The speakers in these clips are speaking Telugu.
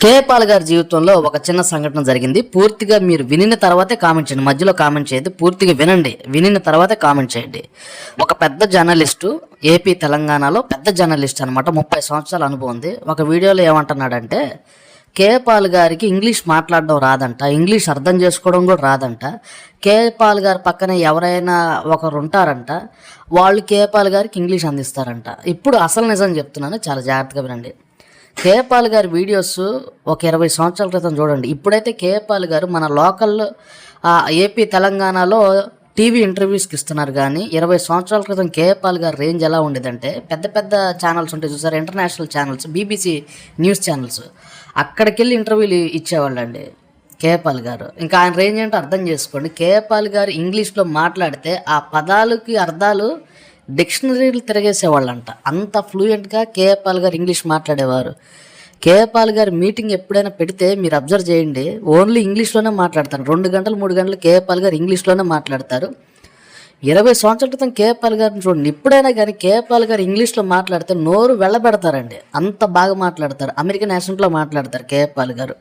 కేపాల్ గారి జీవితంలో ఒక చిన్న సంఘటన జరిగింది. పూర్తిగా మీరు వినిన తర్వాతే కామెంట్ చేయండి, మధ్యలో కామెంట్ చేయద్దు. పూర్తిగా వినండి, వినిన తర్వాతే కామెంట్ చేయండి. ఒక పెద్ద జర్నలిస్టు, ఏపీ తెలంగాణలో పెద్ద జర్నలిస్ట్ అనమాట, 30 సంవత్సరాల అనుభవం ఉంది. ఒక వీడియోలో ఏమంటున్నాడంటే, కేపాల్ గారికి ఇంగ్లీష్ మాట్లాడడం రాదంట, ఇంగ్లీష్ అర్థం చేసుకోవడం కూడా రాదంట. కేపాల్ గారి పక్కన ఎవరైనా ఒకరు ఉంటారంట, వాళ్ళు కేపాల్ గారికి ఇంగ్లీష్ అందిస్తారంట. ఇప్పుడు అసలు నిజం చెప్తున్నాను, చాలా జాగ్రత్తగా వినండి. కేపాల్ గారి వీడియోస్ ఒక 20 సంవత్సరాల క్రితం చూడండి. ఇప్పుడైతే కేపాల్ గారు మన లోకల్ ఏపీ తెలంగాణలో టీవీ ఇంటర్వ్యూస్కి ఇస్తున్నారు. కానీ 20 సంవత్సరాల క్రితం కేపాల్ గారి రేంజ్ ఎలా ఉండేదంటే, పెద్ద పెద్ద ఛానల్స్ ఉంటాయి చూసారు, international channels, BBC news channels, అక్కడికి వెళ్ళి ఇంటర్వ్యూలు ఇచ్చేవాళ్ళండి కేపాల్ గారు. ఇంకా ఆయన రేంజ్ ఏంటో అర్థం చేసుకోండి. కేపాల్ గారు ఇంగ్లీష్లో మాట్లాడితే ఆ పదాలకి అర్థాలు డిక్షనరీలు తిరగేసేవాళ్ళంట, అంత ఫ్లూయెంట్గా కేపాల్ గారు ఇంగ్లీష్ మాట్లాడేవారు. కేపాల్ గారు మీటింగ్ ఎప్పుడైనా పెడితే మీరు అబ్జర్వ్ చేయండి, ఓన్లీ ఇంగ్లీష్లోనే మాట్లాడతారు. 2 గంటలు 3 గంటలు కేపాల్ గారు ఇంగ్లీష్లోనే మాట్లాడతారు. 20 సంవత్సరాల క్రితం కేపాల్ గారిని చూడండి, ఇప్పుడైనా కానీ కేపాల్ గారు ఇంగ్లీష్లో మాట్లాడితే నోరు వెళ్ళబెడతారండి, అంత బాగా మాట్లాడతారు. అమెరికన్ యాక్సెంట్లో మాట్లాడతారు కేపాల్ గారు.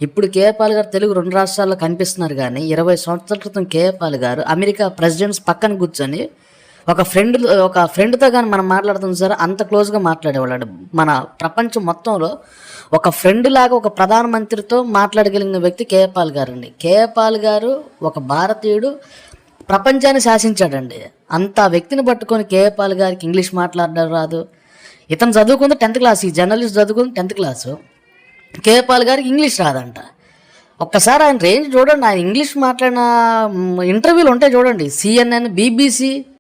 ఇప్పుడు కేపాల్ గారు తెలుగు 2 రాష్ట్రాల్లో కనిపిస్తున్నారు. కానీ 20 సంవత్సరాల క్రితం కేపాల్ గారు అమెరికా ప్రెసిడెంట్స్ పక్కన కూర్చొని ఒక ఫ్రెండ్తో కానీ మనం మాట్లాడుతాం సార్, అంత క్లోజ్గా మాట్లాడేవాళ్ళు. మన ప్రపంచం మొత్తంలో ఒక ఫ్రెండ్ లాగా ఒక ప్రధానమంత్రితో మాట్లాడగలిగిన వ్యక్తి కేపాల్ గారు అండి. కేపాల్ గారు ఒక భారతీయుడు, ప్రపంచాన్ని శాసించాడండి. అంత వ్యక్తిని పట్టుకొని కేపాల్ గారికి ఇంగ్లీష్ మాట్లాడడం రాదు. ఇతను చదువుకుంది 10th క్లాస్, ఈ జర్నలిస్ట్ చదువుకుంది 10th క్లాసు. కేపాల్ గారికి ఇంగ్లీష్ రాదంట. ఒక్కసారి ఆయన రేంజ్ చూడండి, ఆయన ఇంగ్లీష్ మాట్లాడిన ఇంటర్వ్యూలు ఉంటాయి చూడండి, CNN, BBC,